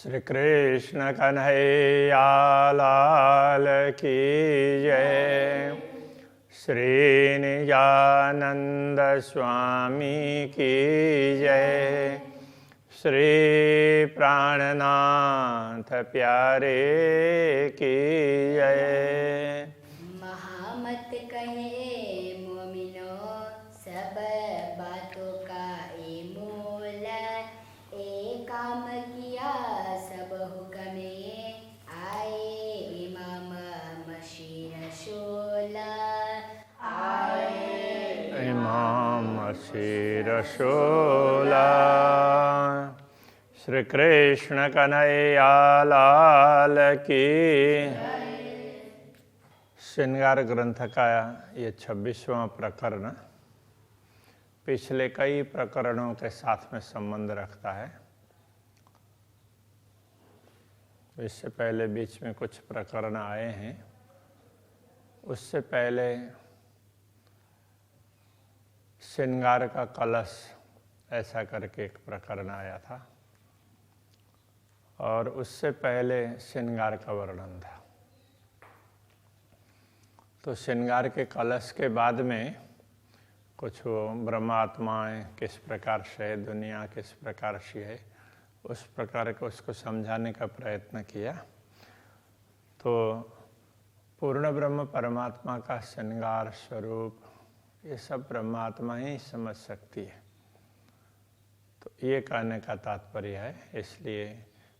श्री कृष्ण कन्हैया लाल की जय। श्री निजानंद स्वामी की जय। श्री प्राणनाथ प्यारे की जय। महामत कहे मोमिनो सब बातों का ये मूल, एक काम किया सब हुक्मे आए इमाम मशीह रसूल आए इमाम मसीह रसूल। श्री कृष्ण कन्हैया लाल की। श्रृंगार ग्रंथ का ये 26वां प्रकरण पिछले कई प्रकरणों के साथ में संबंध रखता है। इससे पहले बीच में कुछ प्रकरण आए हैं। उससे पहले श्रृंगार का कलश ऐसा करके एक प्रकरण आया था, और उससे पहले श्रृंगार का वर्णन था। तो श्रृंगार के कलश के बाद में कुछ वो ब्रह्मात्माएँ किस प्रकार से है, दुनिया किस प्रकार से है, उस प्रकार को उसको समझाने का प्रयत्न किया। तो पूर्ण ब्रह्म परमात्मा का श्रृंगार स्वरूप ये सब ब्रह्मात्मा ही समझ सकती है। तो ये कहने का तात्पर्य है। इसलिए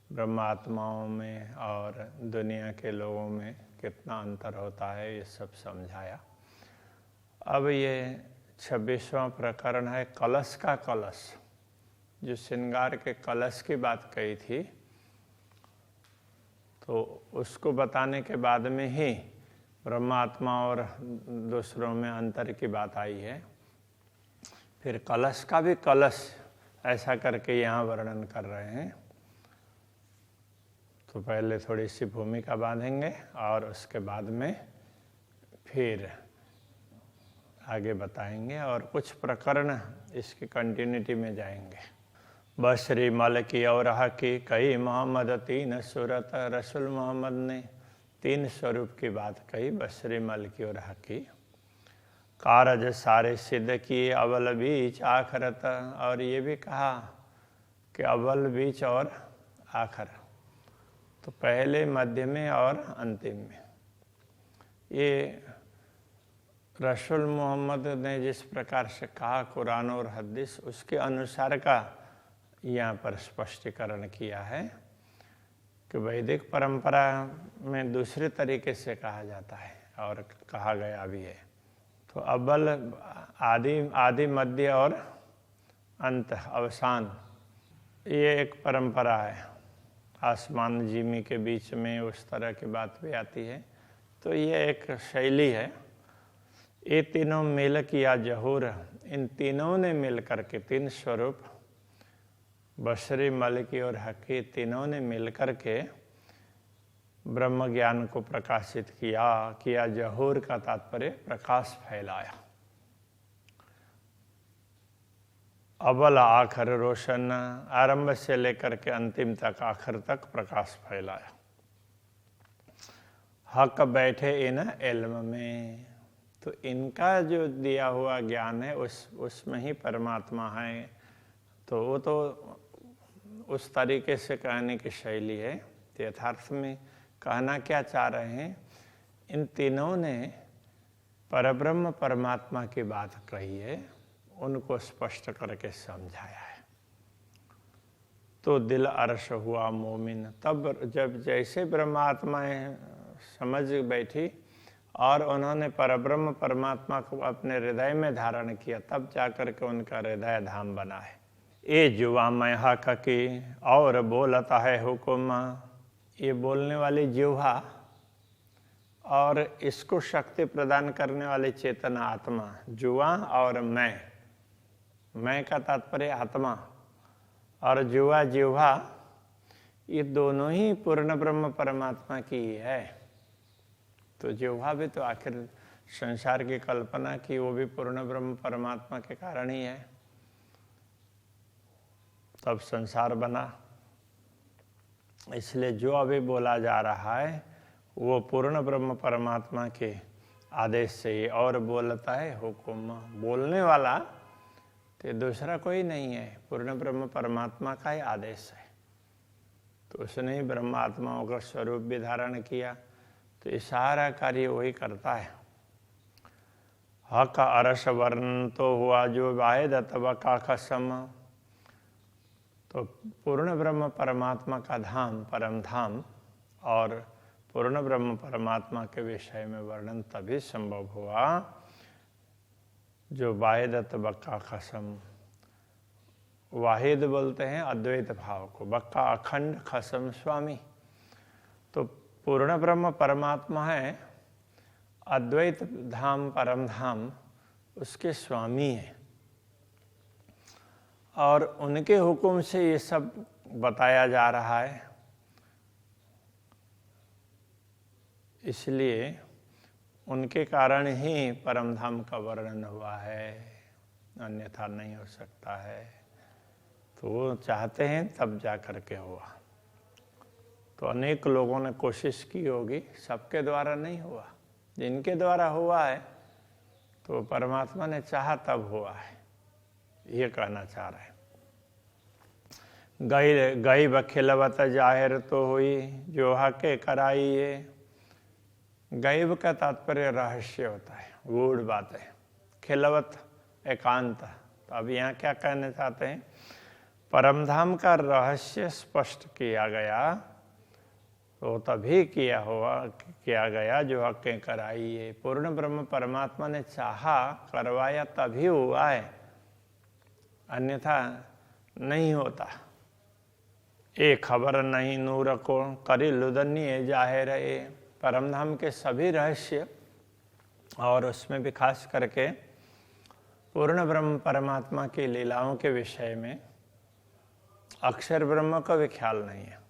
ब्रह्मात्माओं में और दुनिया के लोगों में कितना अंतर होता है ये सब समझाया। अब ये 26वां प्रकरण है कलश का कलश। जो श्रृंगार के कलश की बात कही थी, तो उसको बताने के बाद में ही ब्रह्मात्मा और दूसरों में अंतर की बात आई है। फिर कलश का भी कलश ऐसा करके यहाँ वर्णन कर रहे हैं। तो पहले थोड़ी सी भूमिका बांधेंगे और उसके बाद में फिर आगे बताएंगे और कुछ प्रकरण इसकी कंटिन्यूटी में जाएंगे। बशरी मल की और की कही मोहम्मद तीन सूरत। रसूल मोहम्मद ने 3 स्वरूप की बात कही। बशरी मल की और की कारज सारे सिद्ध किए अव्वल बीच आखरत। और ये भी कहा कि अव्वल बीच और आखिर, तो पहले मध्य में और अंतिम में। ये रसूल मोहम्मद ने जिस प्रकार से कहा कुरान और हदीस, उसके अनुसार का यहाँ पर स्पष्टीकरण किया है कि वैदिक परंपरा में दूसरे तरीके से कहा जाता है और कहा गया भी है। तो अव्वल आदि मध्य और अंत अवसान, ये एक परंपरा है। आसमान जिमी के बीच में उस तरह की बात भी आती है। तो ये एक शैली है। ये तीनों मिल किया जहूर, इन तीनों ने मिल करके 3 स्वरूप बशरी मलकी और हकी तीनों ने मिल करके ब्रह्म ज्ञान को प्रकाशित किया। जहूर का तात्पर्य प्रकाश फैलाया। अव्वल आखिर रोशन, आरंभ से लेकर के अंतिम तक आखिर तक प्रकाश फैलाया। हक बैठे इन इल्म में, तो इनका जो दिया हुआ ज्ञान है उसमें ही परमात्मा है। तो वो तो उस तरीके से कहने की शैली है। यथार्थ में कहना क्या चाह रहे हैं, इन तीनों ने परब्रह्म परमात्मा की बात कही है, उनको स्पष्ट करके समझाया है। तो दिल अर्श हुआ मोमिन। तब जब जैसे ब्रह्मात्माएं समझ बैठी और उन्होंने परब्रह्म परमात्मा को अपने हृदय में धारण किया, तब जाकर के उनका हृदय धाम बना है। ये जुआ मैं हक की और बोलता है हुकुम। ये बोलने वाली जिह्वा और इसको शक्ति प्रदान करने वाली चेतना आत्मा, जुआ और मैं का तात्पर्य आत्मा और जुआ जिह्वा, ये दोनों ही पूर्ण ब्रह्म परमात्मा की ही है। तो जिह्वा भी तो आखिर संसार की कल्पना की, वो भी पूर्ण ब्रह्म परमात्मा के कारण ही है। तब संसार बना। इसलिए जो अभी बोला जा रहा है वो पूर्ण ब्रह्म परमात्मा के आदेश से ही और बोलता है हुक्म। बोलने वाला तो दूसरा कोई नहीं है, पूर्ण ब्रह्म परमात्मा का ही आदेश है। तो उसने ही ब्रह्मात्माओं का स्वरूप भी धारण किया, तो ये सारा कार्य वही करता है। हक अरस वर्ण तो हुआ जो वाहिद अथवा का कसम। तो पूर्ण ब्रह्म परमात्मा का धाम परम धाम और पूर्ण ब्रह्म परमात्मा के विषय में वर्णन तभी संभव हुआ जो वाहिद अथवा का कसम। वाहिद बोलते हैं अद्वैत भाव को, बक्का अखंड खसम स्वामी। तो पूर्ण ब्रह्म परमात्मा है, अद्वैत धाम परम धाम उसके स्वामी है, और उनके हुक्म से ये सब बताया जा रहा है। इसलिए उनके कारण ही परम धाम का वर्णन हुआ है, अन्यथा नहीं हो सकता है। तो वो चाहते हैं तब जा करके हुआ। तो अनेक लोगों ने कोशिश की होगी, सबके द्वारा नहीं हुआ। जिनके द्वारा हुआ है तो परमात्मा ने चाहा तब हुआ है, ये कहना चाह रहे हैं। गई बखिलवत जाहिर तो हुई जो हके कराई ये। गैब का तात्पर्य रहस्य होता है, गूढ़ बात है। खिलवत एकांत। तो अब यहाँ क्या कहना चाहते हैं, परमधाम का रहस्य स्पष्ट किया गया तो तभी किया गया जो हकें कराई है। पूर्ण ब्रह्म परमात्मा ने चाहा, करवाया तभी हुआ है, अन्यथा नहीं होता। एक खबर नहीं नूर को करी लुदन्नी जाहिर है। परमधाम के सभी रहस्य और उसमें भी खास करके पूर्ण ब्रह्म परमात्मा की लीलाओं के विषय में अक्षर ब्रह्म को भी ख्याल नहीं है।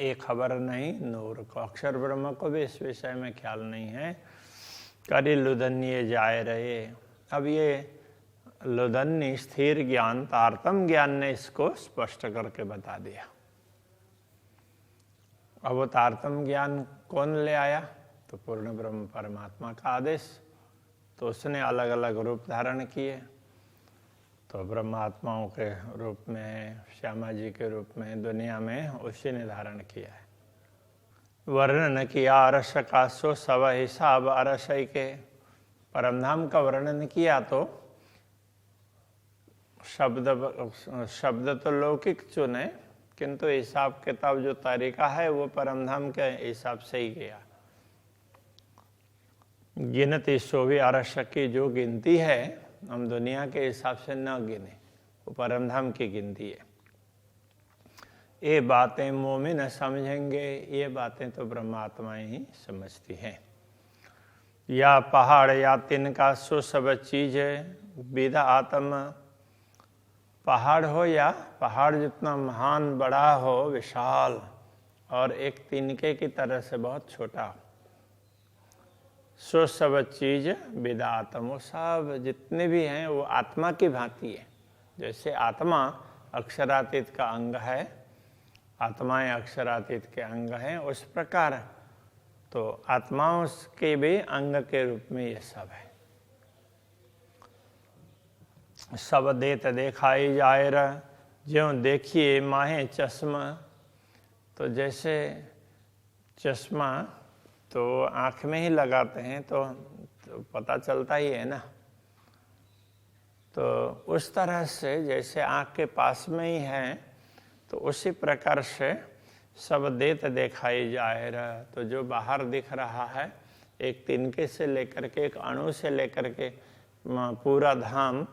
एक खबर नहीं नूर को, अक्षर ब्रह्म को भी इस विषय में ख्याल नहीं है। करी लुदन्य जाए रहे। अब ये लुदन्य स्थिर ज्ञान, तारतम ज्ञान ने इसको स्पष्ट करके बता दिया। अब वो तारतम ज्ञान कौन ले आया, तो पूर्ण ब्रह्म परमात्मा का आदेश। तो उसने अलग अलग रूप धारण किए। तो ब्रह्मात्माओं के रूप में, श्यामा जी के रूप में दुनिया में उसी ने धारण किया है। वर्णन किया अरस का सो सब हिसाब अरसई के। परमधाम का वर्णन किया तो शब्द तो लौकिक चुने, किंतु हिसाब किताब जो तरीका है वो परमधाम के हिसाब से ही किया। गिनती सो भी अरस की जो गिनती है हम दुनिया के हिसाब से न गिने, वो परमधाम की गिनती है। ये बातें मोमिन समझेंगे, ये बातें तो ब्रह्मात्माएं ही समझती हैं। या पहाड़ या तिनका सो सब चीज विदा आत्मा। पहाड़ हो या पहाड़ जितना महान बड़ा हो, विशाल, और एक तिनके की तरह से बहुत छोटा हो, सो सब चीज विदा आत्मा। वो सब जितने भी हैं वो आत्मा की भांति है। जैसे आत्मा अक्षरातीत का अंग है, आत्माएं अक्षरातीत के अंग हैं, उस प्रकार तो आत्माओं के भी अंग के रूप में ये सब है। सब देत देखाई जाए ज्यों देखिए माहे चश्मा। तो जैसे चश्मा तो आँख में ही लगाते हैं तो पता चलता ही है ना। तो उस तरह से जैसे आँख के पास में ही है, तो उसी प्रकार से सब देत देखाई जाए रहा। तो जो बाहर दिख रहा है, एक तिनके से लेकर के, एक अणु से लेकर के पूरा धाम,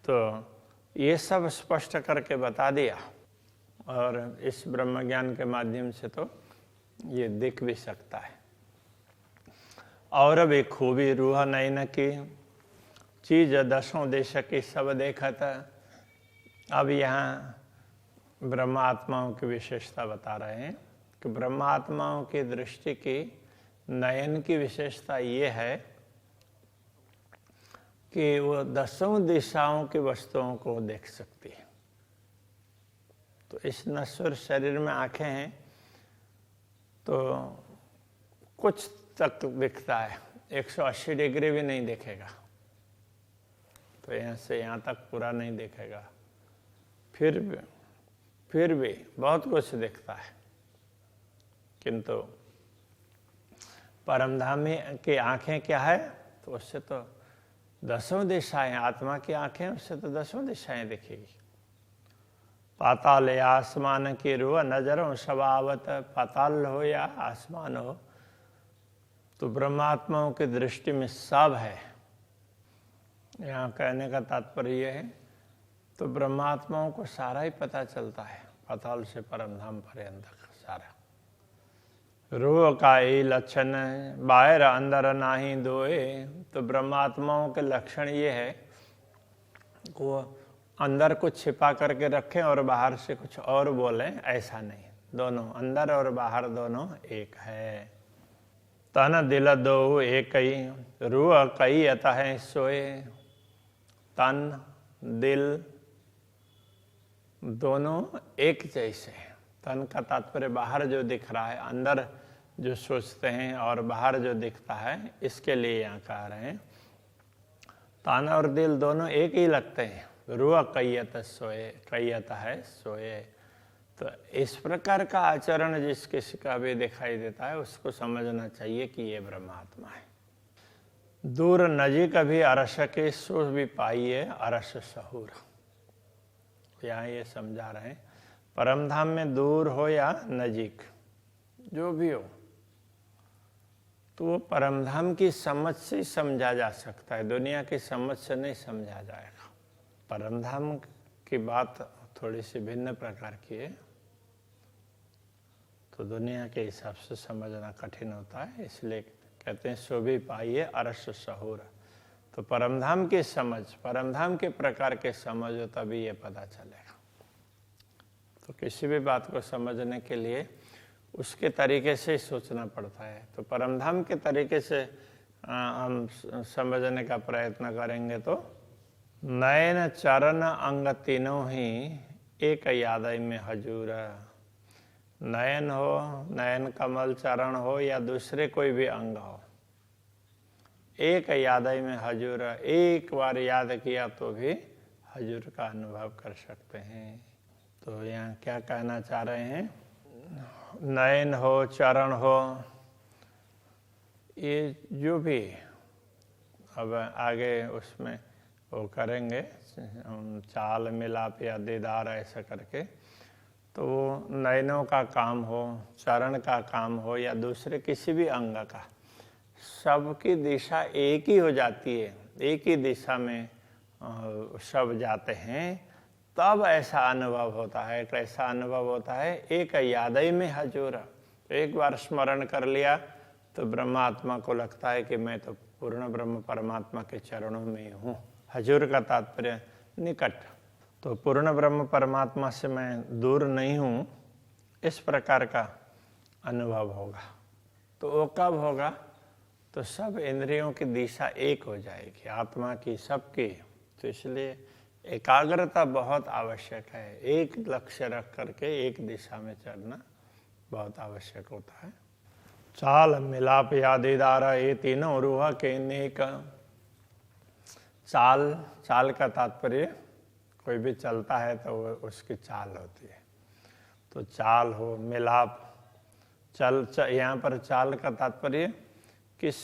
तो ये सब स्पष्ट करके बता दिया। और इस ब्रह्म ज्ञान के माध्यम से तो ये दिख भी सकता है। और भी खूबी रूह नैन की चीज दसों देश की सब देखत। अब यहाँ ब्रह्मात्माओं की विशेषता बता रहे हैं कि ब्रह्मात्माओं की दृष्टि की नयन की विशेषता ये है कि वो दसों दिशाओं की वस्तुओं को देख सकती है। तो इस नश्वर शरीर में आंखें हैं तो कुछ तक दिखता है, 180 डिग्री भी नहीं देखेगा, तो यहाँ से यहाँ तक पूरा नहीं देखेगा। फिर भी बहुत कुछ दिखता है, किंतु परमधाम की आंखें क्या है, तो उससे तो 10 दिशाएं, आत्मा की आंखें उससे तो 10 दिशाएं दिखेगी। पाताल या आसमान की रूह नजरों स्वभावत, पाताल हो या आसमान हो, तो ब्रह्मात्माओं की दृष्टि में सब है। यहाँ कहने का तात्पर्य यह है, तो ब्रह्मात्माओं को सारा ही पता चलता है, पाताल से परमधाम पर्यंत सारा। रूह का ही लक्षण बाहर अंदर नाही दोए, तो ब्रह्मात्माओं के लक्षण ये है वो अंदर कुछ छिपा करके रखें और बाहर से कुछ और बोलें, ऐसा नहीं, दोनों अंदर और बाहर दोनों एक है। तन दिल दो एक ही, रूह कई अतः सोए। तन दिल दोनों एक जैसे हैं। तन का तात्पर्य बाहर जो दिख रहा है, अंदर जो सोचते हैं और बाहर जो दिखता है, इसके लिए यहाँ कह रहे हैं तन और दिल दोनों एक ही लगते हैं। रूह कैयत सोए, कैयत है सोए। तो इस प्रकार का आचरण जिस किसी का भी दिखाई देता है उसको समझना चाहिए कि ये ब्रह्मात्मा है। दूर नजीक भी अरस के सो भी पाइए अरस सहूर। यहाँ ये समझा रहे हैं परमधाम में दूर हो या नजीक जो भी हो, तो वो परमधाम की समझ से समझा जा सकता है, दुनिया की समझ से नहीं समझा जाएगा। परमधाम की बात थोड़ी सी भिन्न प्रकार की है, तो दुनिया के हिसाब से समझना कठिन होता है, इसलिए कहते हैं सो भी पाइए अरस सहूर। तो परमधाम की समझ, परमधाम के प्रकार के समझ हो तभी ये पता चलेगा। तो किसी भी बात को समझने के लिए उसके तरीके से सोचना पड़ता है। तो परमधाम के तरीके से हम समझने का प्रयत्न करेंगे तो नयन चरण अंग तीनों ही एक यादय में हजूर। नयन हो, नयन कमल चरण हो या दूसरे कोई भी अंग हो, एक यादय में हजूर, एक बार याद किया तो भी हजूर का अनुभव कर सकते हैं। तो यहाँ क्या कहना चाह रहे हैं, नयन हो, चरण हो, ये जो भी अब आगे उसमें वो करेंगे चाल मिलाप या दीदार ऐसा करके, तो वो नयनों का काम हो, चरण का काम हो या दूसरे किसी भी अंग का, सबकी दिशा एक ही हो जाती है, एक ही दिशा में सब जाते हैं, तब ऐसा अनुभव होता है। कैसा अनुभव होता है, एक यादय में हजूर। एक बार स्मरण कर लिया तो ब्रह्मात्मा को लगता है कि मैं तो पूर्ण ब्रह्म परमात्मा के चरणों में हूँ। हजूर का तात्पर्य निकट, तो पूर्ण ब्रह्म परमात्मा से मैं दूर नहीं हूँ, इस प्रकार का अनुभव होगा। तो वो कब होगा, तो सब इंद्रियों की दिशा एक हो जाएगी, आत्मा की, सबकी। तो इसलिए एकाग्रता बहुत आवश्यक है, एक लक्ष्य रख करके एक दिशा में चलना बहुत आवश्यक होता है। चाल मिलाप या दीदार ये तीनों रूह के नेक। चाल का तात्पर्य कोई भी चलता है तो वो उसकी चाल होती है। तो चाल हो, मिलाप, यहाँ पर चाल का तात्पर्य किस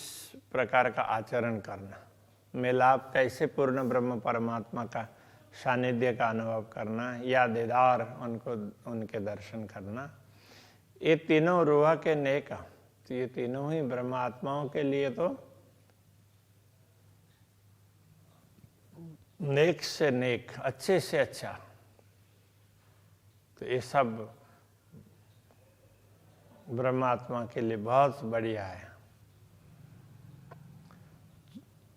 प्रकार का आचरण करना, मिलाप कैसे पूर्ण ब्रह्म परमात्मा का सानिध्य का अनुभव करना, या दीदार उनको, उनके दर्शन करना। ये तीनों रूह के नेक, तो ये तीनों ही ब्रह्मात्माओं के लिए तो नेक से नेक, अच्छे से अच्छा। तो ये सब ब्रह्मात्मा के लिए बहुत बढ़िया है।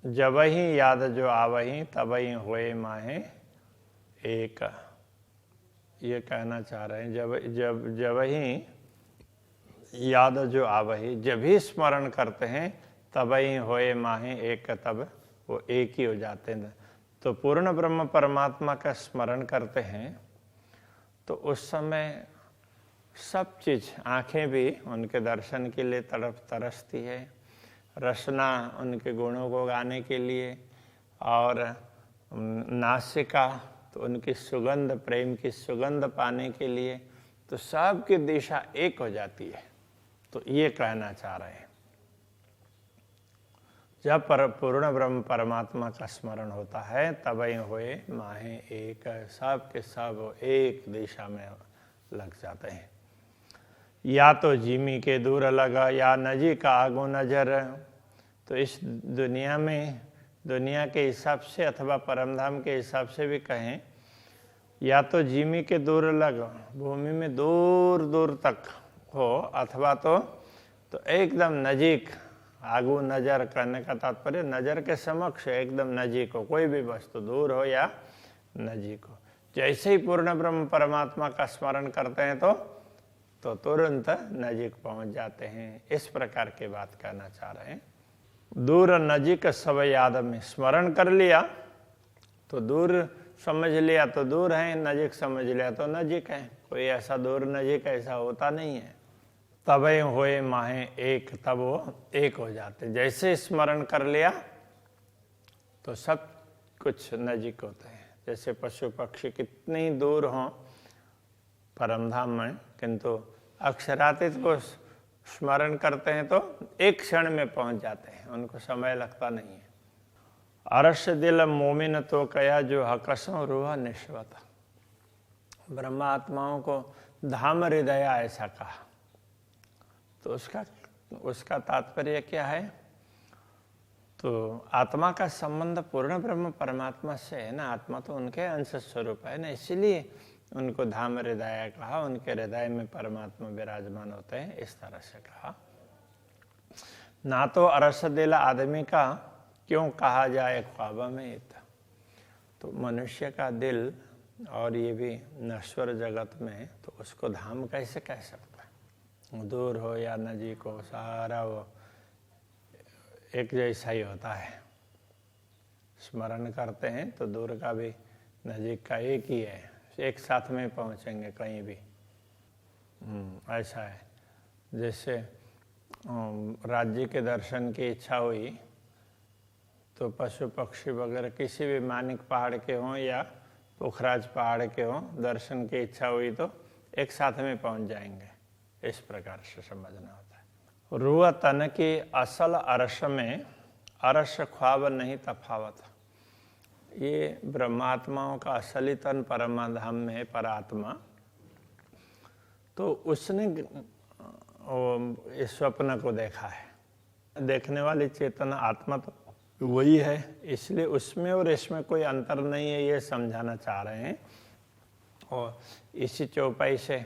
जब ही याद जो आवही तबही होए माहे एक, ये कहना चाह रहे हैं। जब ही याद जो आवही, जब ही स्मरण करते हैं तबही होए माहे एक, तब वो एक ही हो जाते हैं। तो पूर्ण ब्रह्म परमात्मा का स्मरण करते हैं तो उस समय सब चीज़, आँखें भी उनके दर्शन के लिए तरसती है, रसना उनके गुणों को गाने के लिए, और नासिका तो उनकी सुगंध, प्रेम की सुगंध पाने के लिए, तो सबकी दिशा एक हो जाती है। तो ये कहना चाह रहे हैं, जब पूर्ण ब्रह्म परमात्मा का स्मरण होता है तभी हुए माहे एक, सब के सब एक दिशा में लग जाते हैं। या तो जिमी के दूर लगा या नजीक आगो नजर। तो इस दुनिया में, दुनिया के हिसाब से अथवा परमधाम के हिसाब से भी कहें, या तो जिमी के दूर लग, भूमि में दूर दूर तक हो, अथवा तो एकदम नजीक, आगू नजर करने का तात्पर्य नजर के समक्ष एकदम नजीक हो, कोई भी वस्तु दूर हो या नजीक हो। जैसे ही पूर्ण ब्रह्म परमात्मा का स्मरण करते हैं तो तुरंत नजीक पहुंच जाते हैं। इस प्रकार की बात कहना चाह रहे हैं। दूर नजीक सब याद में, स्मरण कर लिया तो दूर समझ लिया तो दूर है, नजीक समझ लिया तो नजीक है। कोई ऐसा दूर नजीक ऐसा होता नहीं है। तबे होए माहे एक, तब वो एक हो जाते। जैसे स्मरण कर लिया तो सब कुछ नजीक होते हैं। जैसे पशु पक्षी कितनी दूर हों परमधाम में, किंतु अक्षरातीत को स्मरण करते हैं तो एक क्षण में पहुंच जाते हैं, उनको समय लगता नहीं है। अरश दिल मोमिन तो कया जो हकसों रूह निश्वत। ब्रह्मात्माओं को धाम हृदय ऐसा कहा, तो उसका तात्पर्य क्या है? तो आत्मा का संबंध पूर्ण ब्रह्म परमात्मा से है ना, आत्मा तो उनके अंश स्वरूप है ना, इसीलिए उनको धाम हृदय कहा। उनके हृदय में परमात्मा विराजमान होते हैं, इस तरह से कहा। ना तो अरस दिल आदमी का क्यों कहा जाए ख्वाब में, तो मनुष्य का दिल और ये भी नश्वर जगत में, तो उसको धाम कैसे कह सकता है? दूर हो या नजीक हो, सारा वो एक जैसा ही होता है। स्मरण करते हैं तो दूर का भी नजीक का एक ही है, एक साथ में पहुंचेंगे कहीं भी। ऐसा है। जैसे राज्य के दर्शन की इच्छा हुई तो पशु पक्षी वगैरह किसी भी मानिक पहाड़ के हों या पुखराज पहाड़ के हों, दर्शन की इच्छा हुई तो एक साथ में पहुंच जाएंगे। इस प्रकार से समझना होता है। रूह तन की असल अरश में अरश ख्वाब नहीं तफावत। ये ब्रह्मात्माओं का असली तन परमाधाम में है, परात्मा। तो उसने इस स्वप्न को देखा है। देखने वाली चेतना आत्मा तो वही है, इसलिए उसमें और इसमें कोई अंतर नहीं है, ये समझाना चाह रहे हैं। और इसी चौपाई से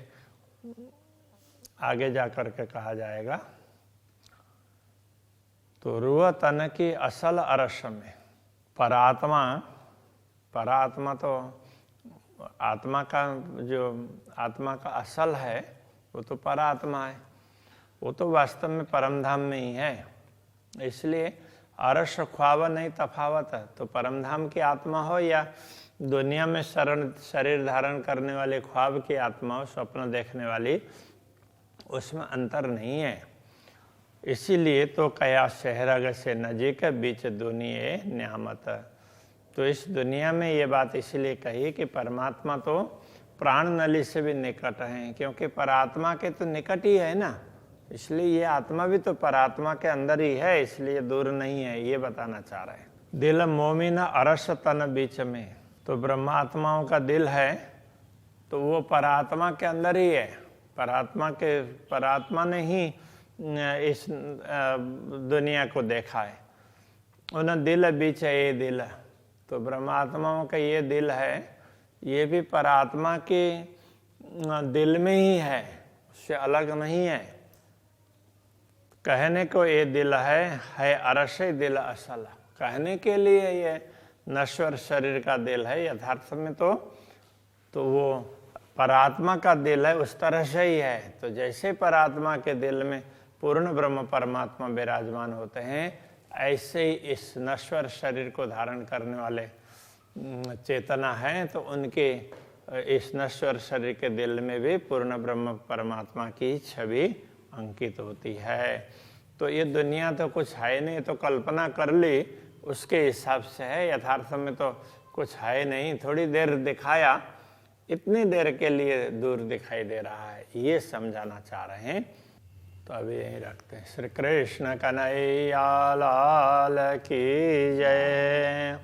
आगे जा कर के कहा जाएगा। तो रूह तन की असल अरश में परात्मा तो आत्मा का जो आत्मा का असल है वो तो परात्मा है, वो तो वास्तव में परमधाम में ही है। इसलिए अरश ख्वाब नहीं तफावत है। तो परमधाम की आत्मा हो या दुनिया में शरीर धारण करने वाले ख्वाब की आत्मा हो, स्वप्न देखने वाली, उसमें अंतर नहीं है। इसीलिए तो कया शहरग से नजीक बीच दुनिया न्यामत। तो इस दुनिया में ये बात इसलिए कही कि परमात्मा तो प्राण नली से भी निकट है, क्योंकि परात्मा के तो निकट ही है ना, इसलिए ये आत्मा भी तो परात्मा के अंदर ही है, इसलिए दूर नहीं है, ये बताना चाह रहे हैं। दिल मोमिन अरस तन बीच में, तो ब्रह्मात्माओं का दिल है तो वो परात्मा के अंदर ही है। परात्मा ने ही इस दुनिया को देखा है। उन दिल बीच है ये दिल, तो ब्रह्मात्माओं का ये दिल है, ये भी परात्मा के दिल में ही है, उससे अलग नहीं है। कहने को ये दिल है अरश दिल असल। कहने के लिए ये नश्वर शरीर का दिल है, यथार्थ में तो वो परात्मा का दिल है, उस तरह से ही है। तो जैसे परात्मा के दिल में पूर्ण ब्रह्म परमात्मा विराजमान होते हैं, ऐसे ही इस नश्वर शरीर को धारण करने वाले चेतना है, तो उनके इस नश्वर शरीर के दिल में भी पूर्ण ब्रह्म परमात्मा की छवि अंकित होती है। तो ये दुनिया तो कुछ है नहीं, तो कल्पना कर ली उसके हिसाब से है, यथार्थ में तो कुछ है नहीं। थोड़ी देर दिखाया, इतनी देर के लिए दूर दिखाई दे रहा है, ये समझाना चाह रहे हैं। तो अभी यहीं रखते हैं। श्री कृष्ण कन्हैया लाल की जय।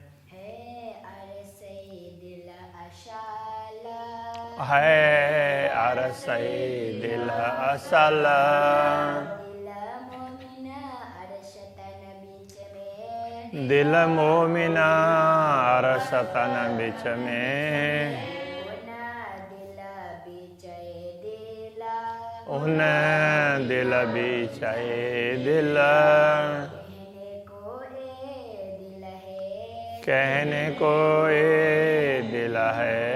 है अरसई दिल असल, दिल मोमिना अरसतन बिच में, उन दिल बिचाए दिल, कहने को ए दिल है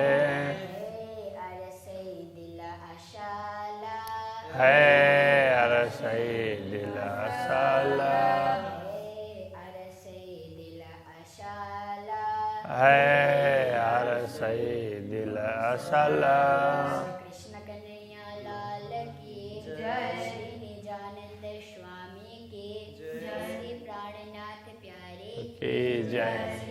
अरसई दिल असाला, है अरसई दिल असाला। कृष्ण कन्हैया लाल की जय। श्री निजानंद स्वामी की जय। श्री प्राणनाथ प्यारे की जय।